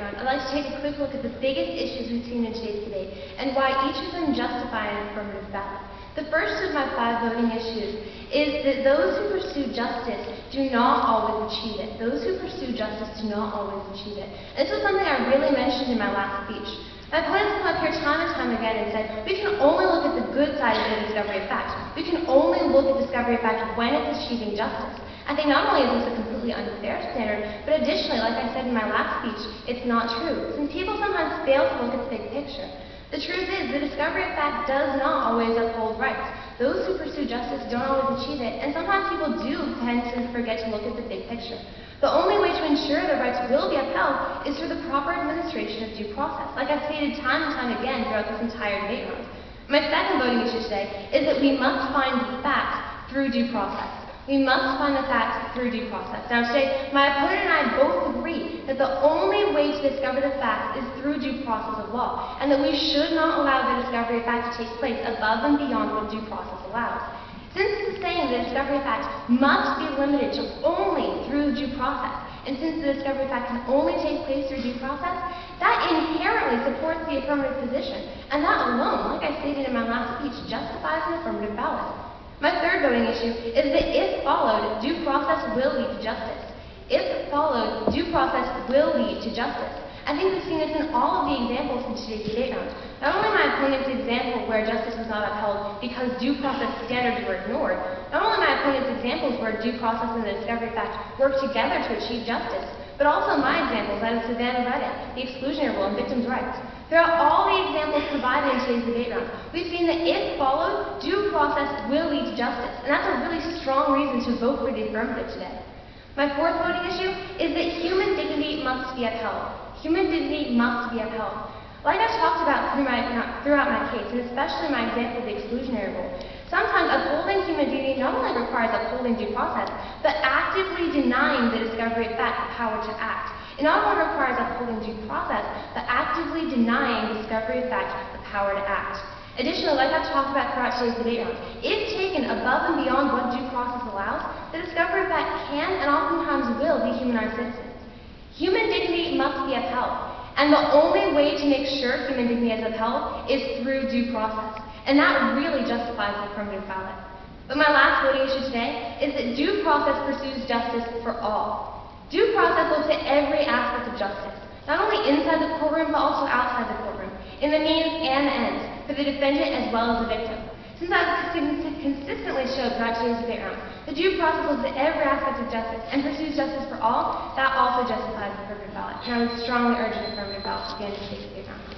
round, I'd like to take a quick look at the biggest issues we've seen in today's debate and why each of them justify an affirmative ballot. The first of my 5 voting issues is that those who pursue justice do not always achieve it. Those who pursue justice do not always achieve it. And this was something I really mentioned in my last speech. My opponents come up here time and time again and said, we can only look at the good side of the discovery of fact. We can only look at discovery of fact when it's achieving justice. I think not only is this a completely unfair standard, but additionally, like I said in my last speech, it's not true, since people sometimes fail to look at the big picture. The truth is, the discovery of fact does not always uphold rights. Those who pursue justice don't always achieve it, and sometimes people do tend to forget to look at the big picture. The only way to ensure that rights will be upheld is through the proper administration of due process, like I've stated time and time again throughout this entire debate round. My second voting issue today is that we must find the facts through due process. We must find the facts through due process. Now today, my opponent and I both agree that the only way to discover the facts is through due process of law, and that we should not allow the discovery of facts to take place above and beyond what due process allows. Since it's saying the discovery of facts must be limited to only through due process, and since the discovery of facts can only take place through due process, that inherently supports the affirmative position, and that alone, like I stated in my last speech, justifies an affirmative ballot. My third voting issue is that if followed, due process will lead to justice. If followed, due process will lead to justice. I think we've seen this in all of the examples in today's debate round. Not only my opponent's example where justice was not upheld because due process standards were ignored, not only my opponent's examples where due process and the discovery of fact work together to achieve justice, but also my examples out of Savannah Redding, the exclusionary rule, and victims' rights. Throughout all the examples provided in today's debate round, we've seen that if followed, due process will lead to justice, and that's a really strong reason to vote for the affirmative today. My fourth voting issue is that human dignity must be upheld. Human dignity must be upheld. Like I've talked about throughout my case, and especially my example of the exclusionary rule, sometimes upholding human dignity not only requires upholding due process, but actively denying the discovery of fact the power to act. It not only requires upholding due process, but actively denying discovery of fact the power to act. Additionally, like I've talked about throughout today's debate round, if taken above and beyond what due process allows, the discovery of fact can and oftentimes will dehumanize citizens. Human dignity must be upheld, and the only way to make sure human dignity is upheld is through due process, and that really justifies the affirmative ballot. But my last voting issue today is that due process pursues justice for all. Due process looks at every aspect of justice, not only inside the courtroom, but also outside the courtroom, in the means and the ends, for the defendant as well as the victim. Since I've consistently showed throughout today's debate round, the due process looks at every aspect of justice and pursues justice for all, that also justifies the affirmative ballot. And I would strongly urge an affirmative ballot at the end of today's debate round.